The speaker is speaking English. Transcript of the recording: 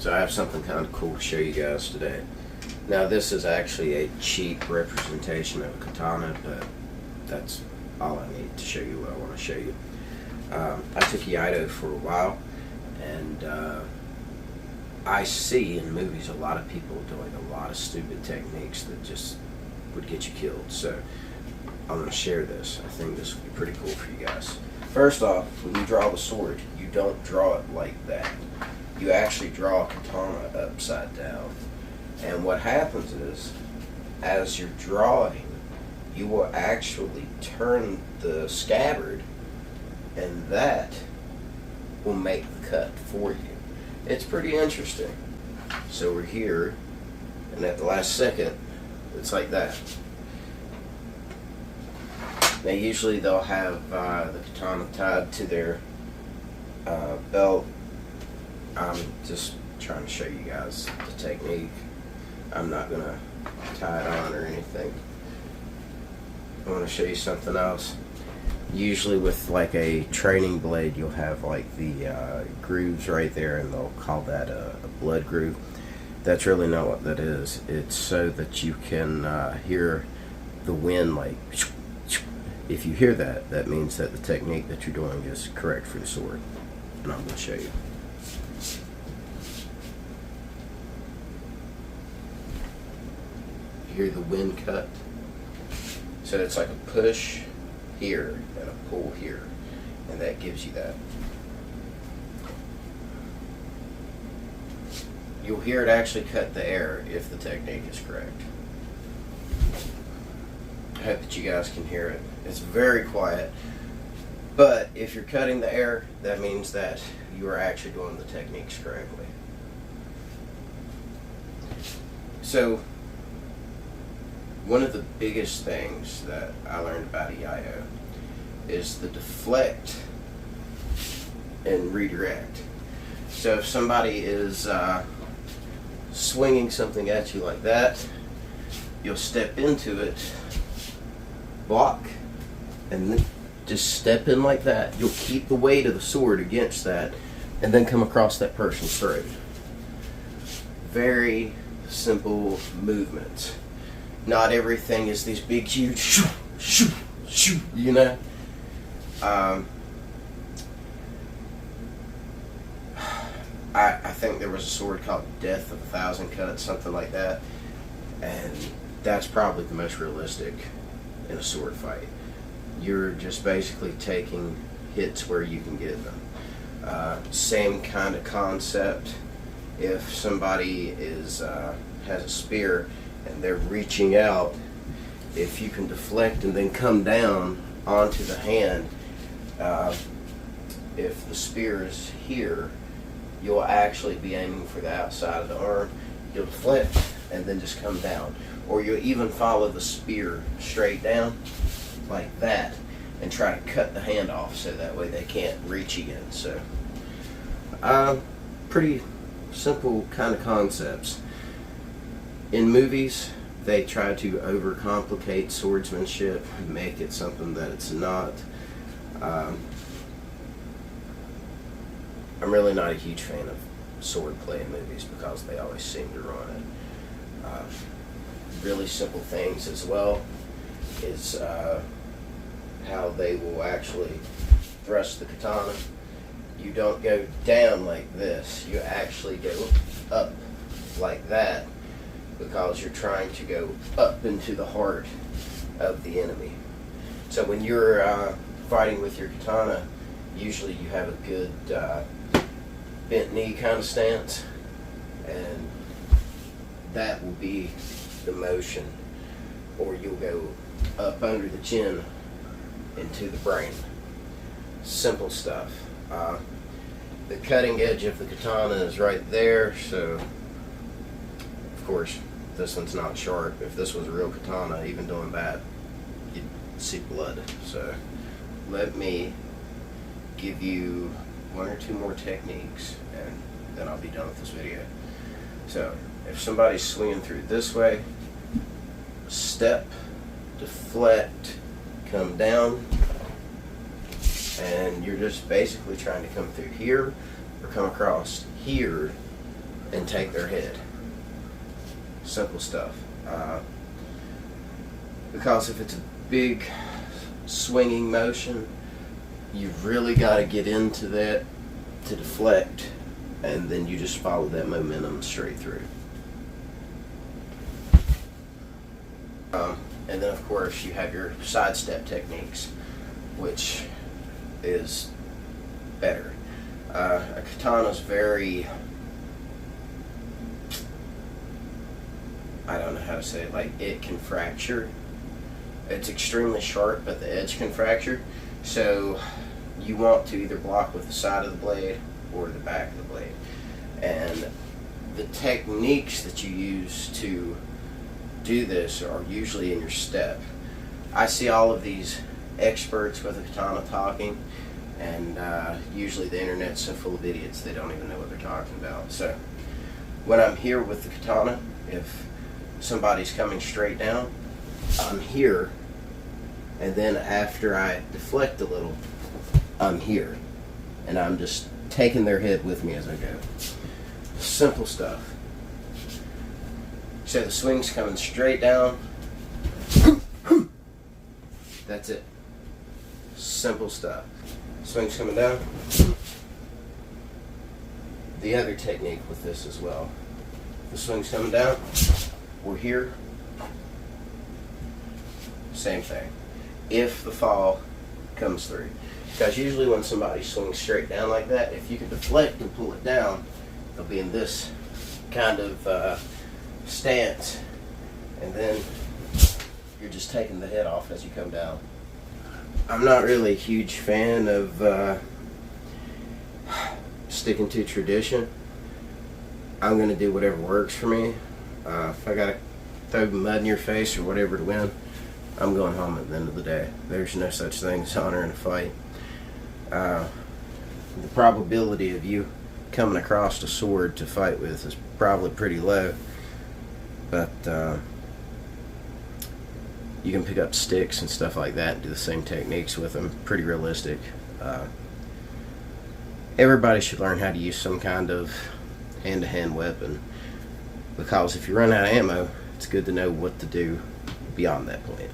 So I have something kind of cool to show you guys today. Now this is actually a cheap representation of a katana, but that's all I need to show you what I want to show you. I took Iaido for a while, and I see in movies a lot of people doing a lot of stupid techniques that just would get you killed. So I'm going to share this. I think this will be pretty cool for you guys. First off, when you draw the sword, you don't draw it like that. You actually draw a katana upside down. And what happens is, as you're drawing, you will actually turn the scabbard, and that will make the cut for you. It's pretty interesting. So we're here, and at the last second, it's like that. Now usually they'll have the katana tied to their belt. I'm just trying to show you guys the technique. I'm not going to tie it on or anything. I want to show you something else. Usually with like a training blade, you'll have like the grooves right there, and they'll call that a blood groove. That's really not what that is. It's so that you can hear the wind like. If you hear that, that means that the technique that you're doing is correct for the sword. And I'm going to show you. You hear the wind cut? So it's like a push here and a pull here, and that gives you that. You'll hear it actually cut the air if the technique is correct. I hope that you guys can hear it. It's very quiet, but if you're cutting the air, that means that you are actually doing the techniques correctly. So one of the biggest things that I learned about Iaido is the deflect and redirect. So if somebody is swinging something at you like that, you'll step into it, block, and then just step in like that. You'll keep the weight of the sword against that, and then come across that person's throat. Very simple movements. Not everything is these big, huge, you know. I think there was a sword called Death of 1,000 Cuts, something like that, and that's probably the most realistic in a sword fight. You're just basically taking hits where you can get them. Same kind of concept. If somebody has a spear and they're reaching out, if you can deflect and then come down onto the hand, if the spear is here, you'll actually be aiming for the outside of the arm. You'll deflect and then just come down. Or you'll even follow the spear straight down like that and try to cut the hand off so that way they can't reach again. So pretty simple kind of concepts. In movies, they try to overcomplicate swordsmanship and make it something that it's not. I'm really not a huge fan of swordplay in movies because they always seem to ruin it. Really simple things as well is how they will actually thrust the katana. You don't go down like this. You actually go up like that because you're trying to go up into the heart of the enemy. So when you're fighting with your katana, usually you have a good bent knee kind of stance, and that will be the motion. Or you'll go up under the chin into the brain. Simple stuff. The cutting edge of the katana is right there, so of course this one's not sharp. If this was a real katana, even doing that, you'd see blood. So let me give you one or two more techniques, and then I'll be done with this video. So if somebody's swinging through this way, step, deflect, come down, and you're just basically trying to come through here or come across here and take their head. Simple stuff. Because if it's a big swinging motion, you've really got to get into that to deflect, and then you just follow that momentum straight through. And then of course you have your sidestep techniques, which is better. A katana is very, I don't know how to say it, like it can fracture. It's extremely sharp, but the edge can fracture. So you want to either block with the side of the blade or the back of the blade. And the techniques that you use to do this are usually in your step. I see all of these experts with a katana talking, and usually the internet's so full of idiots they don't even know what they're talking about. So when I'm here with the katana, if somebody's coming straight down, I'm here, and then after I deflect a little, I'm here, and I'm just taking their head with me as I go. Simple stuff. So the swing's coming straight down. That's it. Simple stuff. Swing's coming down. The other technique with this as well. The swing's coming down. We're here. Same thing. If the fall comes through. Because usually when somebody swings straight down like that, if you can deflect and pull it down, they'll be in this kind of stance, and then you're just taking the head off as you come down. I'm not really a huge fan of sticking to tradition. I'm going to do whatever works for me. If I got to throw mud in your face or whatever to win, I'm going home at the end of the day. There's no such thing as honor in a fight. The probability of you coming across a sword to fight with is probably pretty low, but you can pick up sticks and stuff like that and do the same techniques with them. Pretty realistic. Everybody should learn how to use some kind of hand-to-hand weapon, because if you run out of ammo, it's good to know what to do beyond that point.